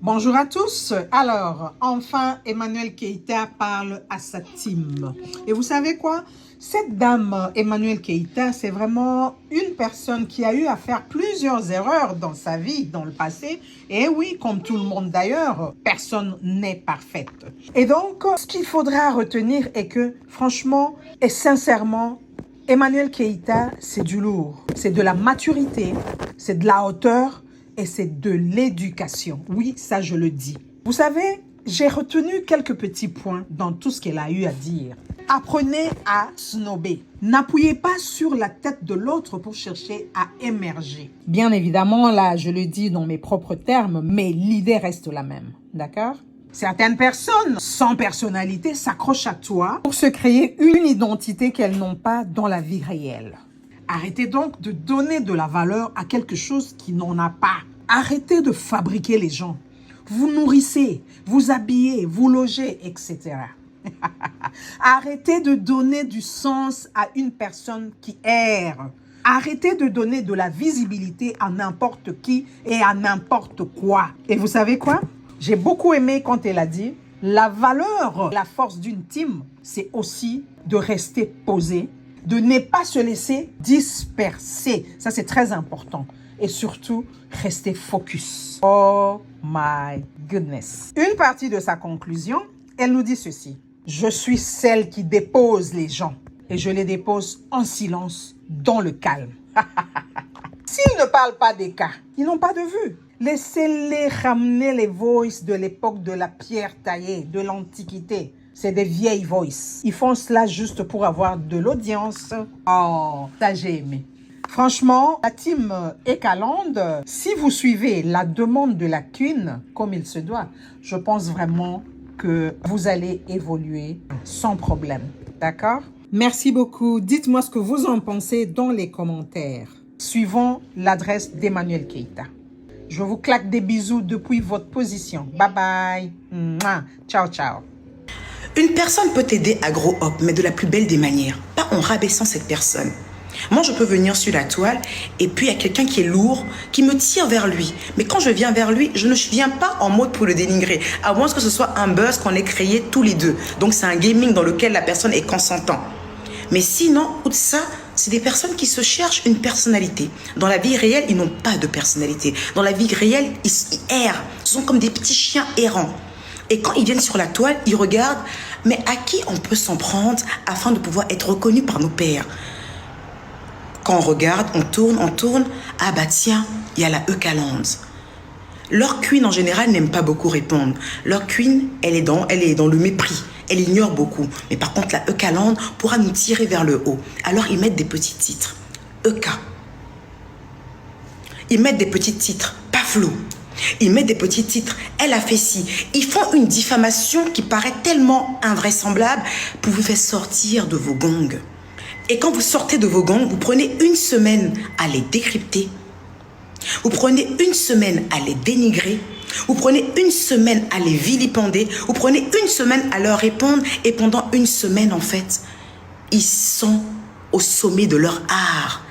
Bonjour à tous. Alors, enfin, Emmanuel Keïta parle à sa team. Et vous savez quoi? Cette dame, Emmanuel Keïta, c'est vraiment une personne qui a eu à faire plusieurs erreurs dans sa vie, dans le passé. Et oui, comme tout le monde d'ailleurs, personne n'est parfaite. Et donc, ce qu'il faudra retenir est que, franchement et sincèrement, Emmanuel Keïta, c'est du lourd. C'est de la maturité, c'est de la hauteur, et c'est de l'éducation. Oui, ça je le dis. Vous savez, j'ai retenu quelques petits points dans tout ce qu'elle a eu à dire. Apprenez à snober. N'appuyez pas sur la tête de l'autre pour chercher à émerger. Bien évidemment, là, je le dis dans mes propres termes, mais l'idée reste la même. D'accord? Certaines personnes sans personnalité s'accrochent à toi pour se créer une identité qu'elles n'ont pas dans la vie réelle. Arrêtez donc de donner de la valeur à quelque chose qui n'en a pas. Arrêtez de fabriquer les gens. Vous nourrissez, vous habillez, vous logez, etc. Arrêtez de donner du sens à une personne qui erre. Arrêtez de donner de la visibilité à n'importe qui et à n'importe quoi. Et vous savez quoi? J'ai beaucoup aimé quand elle a dit « La valeur, la force d'une team, c'est aussi de rester posé, de ne pas se laisser disperser. » Ça, c'est très important. Et surtout, rester focus. Oh my goodness. Une partie de sa conclusion, elle nous dit ceci. « Je suis celle qui dépose les gens et je les dépose en silence, dans le calme. » S'ils ne parlent pas des cas, ils n'ont pas de vue. Laissez-les ramener les voices de l'époque de la pierre taillée, de l'Antiquité. C'est des vieilles voices. Ils font cela juste pour avoir de l'audience. Oh, ça j'ai aimé. Franchement, la team Ekaland, si vous suivez la demande de la Queen comme il se doit, je pense vraiment que vous allez évoluer sans problème. D'accord? Merci beaucoup. Dites-moi ce que vous en pensez dans les commentaires. Suivons l'adresse d'Emmanuel Keïta. Je vous claque des bisous depuis votre position. Bye bye. Mouah. Ciao, ciao. Une personne peut t'aider à grow up, mais de la plus belle des manières, pas en rabaissant cette personne. Moi, je peux venir sur la toile et puis il y a quelqu'un qui est lourd, qui me tire vers lui. Mais quand je viens vers lui, je ne viens pas en mode pour le dénigrer, à moins que ce soit un buzz qu'on ait créé tous les deux. Donc, c'est un gaming dans lequel la personne est consentant. Mais sinon, outre ça, c'est des personnes qui se cherchent une personnalité. Dans la vie réelle, ils n'ont pas de personnalité. Dans la vie réelle, ils errent. Ce sont comme des petits chiens errants. Et quand ils viennent sur la toile, ils regardent, mais à qui on peut s'en prendre afin de pouvoir être reconnu par nos pairs? Quand on regarde, on tourne, ah bah tiens, il y a la Ekaland. Leur queen en général n'aime pas beaucoup répondre. Leur queen, elle est dans le mépris. Elle ignore beaucoup. Mais par contre, la Ekaland pourra nous tirer vers le haut. Alors ils mettent des petits titres. Eka. Ils mettent des petits titres. Paflo. Ils mettent des petits titres. Elle a fait ci. Ils font une diffamation qui paraît tellement invraisemblable pour vous faire sortir de vos gongs. Et quand vous sortez de vos gongs, vous prenez une semaine à les décrypter. Vous prenez une semaine à les dénigrer. Vous prenez une semaine à les vilipender. Vous prenez une semaine à leur répondre. Et pendant une semaine, en fait, ils sont au sommet de leur art.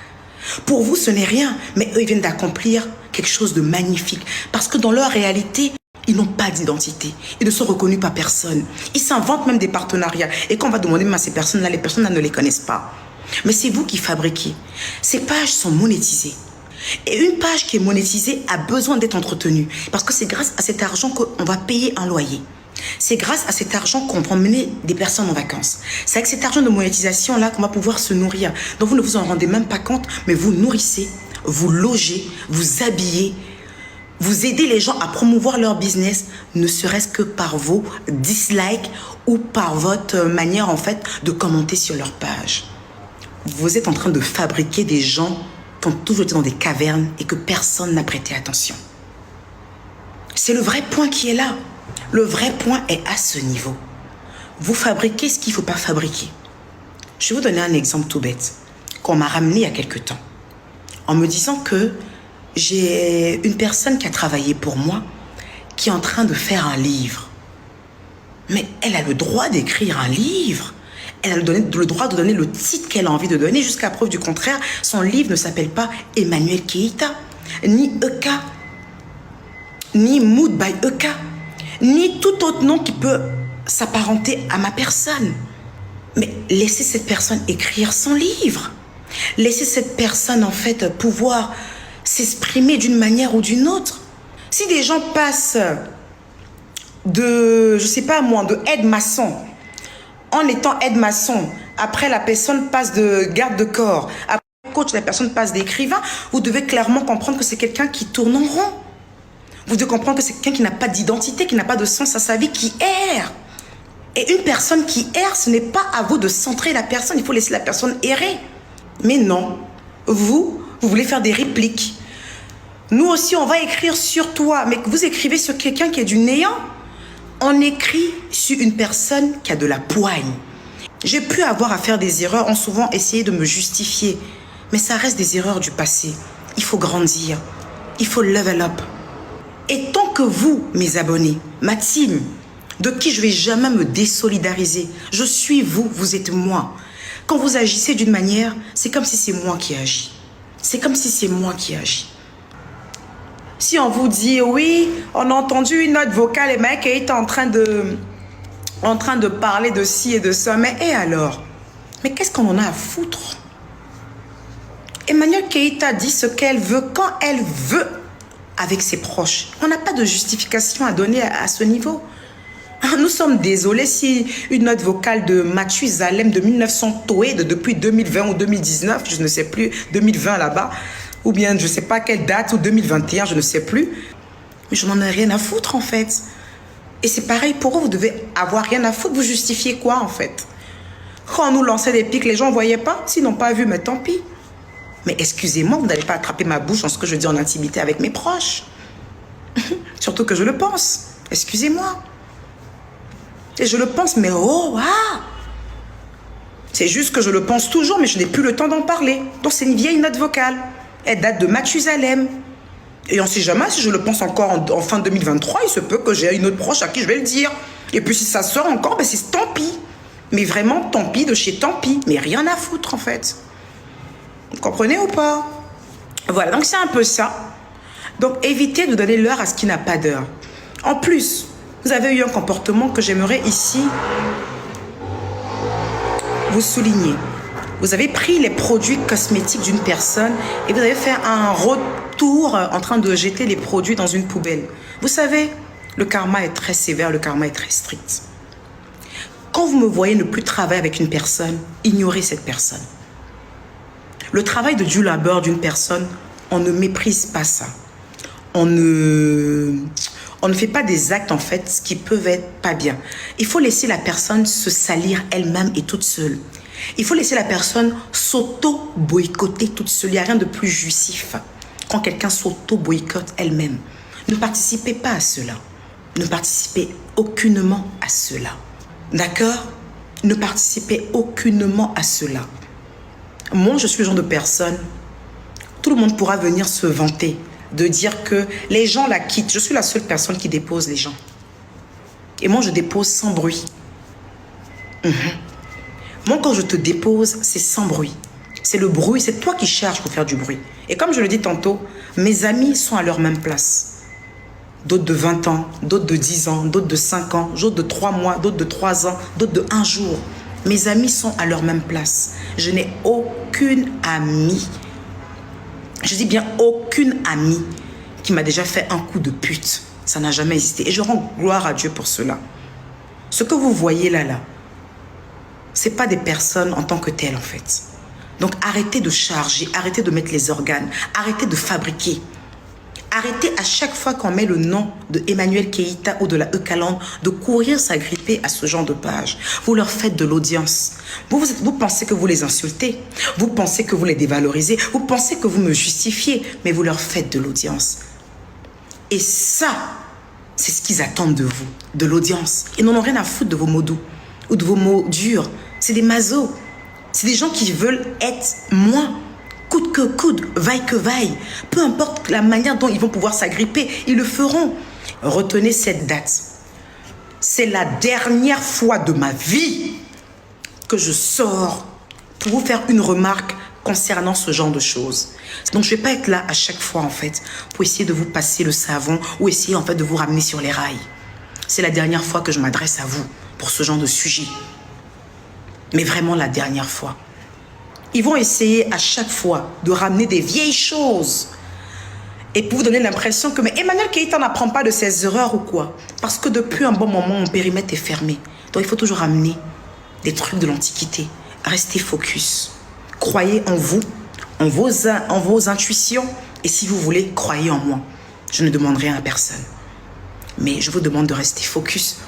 Pour vous, ce n'est rien. Mais eux, ils viennent d'accomplir quelque chose de magnifique. Parce que dans leur réalité, ils n'ont pas d'identité. Ils ne sont reconnus par personne. Ils s'inventent même des partenariats. Et quand on va demander même à ces personnes-là, les personnes-là ne les connaissent pas. Mais c'est vous qui fabriquez. Ces pages sont monétisées. Et une page qui est monétisée a besoin d'être entretenue. Parce que c'est grâce à cet argent qu'on va payer un loyer. C'est grâce à cet argent qu'on va emmener des personnes en vacances. C'est avec cet argent de monétisation-là qu'on va pouvoir se nourrir. Donc vous ne vous en rendez même pas compte, mais vous nourrissez, vous logez, vous habillez, vous aidez les gens à promouvoir leur business, ne serait-ce que par vos dislikes ou par votre manière en fait de commenter sur leur page. Vous êtes en train de fabriquer des gens qui ont toujours été dans des cavernes et que personne n'a prêté attention. C'est le vrai point qui est là. Le vrai point est à ce niveau. Vous fabriquez ce qu'il ne faut pas fabriquer. Je vais vous donner un exemple tout bête qu'on m'a ramené il y a quelque temps en me disant que j'ai une personne qui a travaillé pour moi qui est en train de faire un livre. Mais elle a le droit d'écrire un livre. Elle a le droit de donner le titre qu'elle a envie de donner. Jusqu'à preuve du contraire, son livre ne s'appelle pas Emmanuel Keïta, ni Eka. ni Mood by EK, ni tout autre nom qui peut s'apparenter à ma personne. Mais laissez cette personne écrire son livre. Laissez cette personne, en fait, pouvoir s'exprimer d'une manière ou d'une autre. Si des gens passent de, je sais pas moi, de aide-maçon, en étant aide-maçon, après la personne passe de garde de corps, après coach, la personne passe d'écrivain, vous devez clairement comprendre que c'est quelqu'un qui tourne en rond. Vous devez comprendre que c'est quelqu'un qui n'a pas d'identité, qui n'a pas de sens à sa vie, qui erre. Et une personne qui erre, ce n'est pas à vous de centrer la personne, il faut laisser la personne errer. Mais non, vous voulez faire des répliques. Nous aussi, on va écrire sur toi, mais vous écrivez sur quelqu'un qui est du néant. On écrit sur une personne qui a de la poigne. J'ai pu avoir à faire des erreurs, ont souvent essayé de me justifier, mais ça reste des erreurs du passé. Il faut grandir, il faut level up. Et tant que vous, mes abonnés, ma team, de qui je ne vais jamais me désolidariser, je suis vous, vous êtes moi. Quand vous agissez d'une manière, c'est comme si c'est moi qui agis. C'est comme si c'est moi qui agis. Si on vous dit, oui, on a entendu une note vocale et mec est en train de parler de ci et de ça, mais et alors? Mais qu'est-ce qu'on en a à foutre? Emmanuelle Keïta dit ce qu'elle veut quand elle veut avec ses proches. On n'a pas de justification à donner à ce niveau. Nous sommes désolés si une note vocale de Mathieu Zalem de 1900 Toé, depuis 2020 ou 2019, je ne sais plus, 2020 là-bas, ou bien je ne sais pas quelle date, ou 2021, je ne sais plus. Mais je n'en ai rien à foutre en fait. Et c'est pareil pour vous, vous devez avoir rien à foutre. Vous justifiez quoi en fait? Quand on nous lançait des pics, les gens ne voyaient pas. S'ils n'ont pas vu, mais tant pis. Mais excusez-moi, vous n'allez pas attraper ma bouche en ce que je dis en intimité avec mes proches. Surtout que je le pense. Excusez-moi. Et je le pense, mais oh, ah! C'est juste que je le pense toujours, mais je n'ai plus le temps d'en parler. Donc c'est une vieille note vocale. Elle date de Mathusalem. Et on ne sait jamais si je le pense encore en fin 2023, il se peut que j'ai une autre proche à qui je vais le dire. Et puis si ça sort encore, ben c'est tant pis. Mais vraiment tant pis de chez tant pis. Mais rien à foutre en fait. Vous comprenez ou pas? Voilà, donc c'est un peu ça. Donc évitez de donner l'heure à ce qui n'a pas d'heure. En plus, vous avez eu un comportement que j'aimerais ici vous souligner. Vous avez pris les produits cosmétiques d'une personne et vous avez fait un retour en train de jeter les produits dans une poubelle. Vous savez, le karma est très sévère, le karma est très strict. Quand vous me voyez ne plus travailler avec une personne, ignorez cette personne. Le travail de du labeur d'une personne, on ne méprise pas ça. On ne fait pas des actes en fait qui peuvent être pas bien. Il faut laisser la personne se salir elle-même et toute seule. Il faut laisser la personne s'auto-boycotter toute seule. Il n'y a rien de plus jouissif quand quelqu'un s'auto-boycotte elle-même. Ne participez pas à cela. Ne participez aucunement à cela. D'accord? Ne participez aucunement à cela. Moi, je suis le genre de personne, tout le monde pourra venir se vanter, de dire que les gens la quittent. Je suis la seule personne qui dépose les gens. Et moi, je dépose sans bruit. Moi, quand je te dépose, c'est sans bruit. C'est le bruit, c'est toi qui cherches pour faire du bruit. Et comme je le dis tantôt, mes amis sont à leur même place. D'autres de 20 ans, d'autres de 10 ans, d'autres de 5 ans, d'autres de 3 mois, d'autres de 3 ans, d'autres de 1 jour. Mes amis sont à leur même place. Je n'ai aucune amie, je dis bien aucune amie qui m'a déjà fait un coup de pute. Ça n'a jamais existé. Et je rends gloire à Dieu pour cela. Ce que vous voyez là, ce n'est pas des personnes en tant que telles en fait. Donc arrêtez de charger, arrêtez de mettre les organes, arrêtez de fabriquer. Arrêtez à chaque fois qu'on met le nom de Emmanuelle Keïta ou de la Eucaland de courir s'agripper à ce genre de page. Vous leur faites de l'audience. Vous pensez que vous les insultez. Vous pensez que vous les dévalorisez. Vous pensez que vous me justifiez. Mais vous leur faites de l'audience. Et ça, c'est ce qu'ils attendent de vous. De l'audience. Ils n'en ont rien à foutre de vos mots doux ou de vos mots durs. C'est des mazos. C'est des gens qui veulent être moins. Coûte que coûte, vaille que vaille, peu importe la manière dont ils vont pouvoir s'agripper, ils le feront. Retenez cette date. C'est la dernière fois de ma vie que je sors pour vous faire une remarque concernant ce genre de choses. Donc, je ne vais pas être là à chaque fois, en fait, pour essayer de vous passer le savon ou essayer, en fait, de vous ramener sur les rails. C'est la dernière fois que je m'adresse à vous pour ce genre de sujet. Mais vraiment la dernière fois. Ils vont essayer à chaque fois de ramener des vieilles choses et pour vous donner l'impression que mais Emmanuel Keita n'apprend pas de ses erreurs ou quoi. Parce que depuis un bon moment, mon périmètre est fermé. Donc, il faut toujours ramener des trucs de l'Antiquité. Restez focus. Croyez en vous, en vos intuitions. Et si vous voulez, croyez en moi. Je ne demande rien à personne. Mais je vous demande de rester focus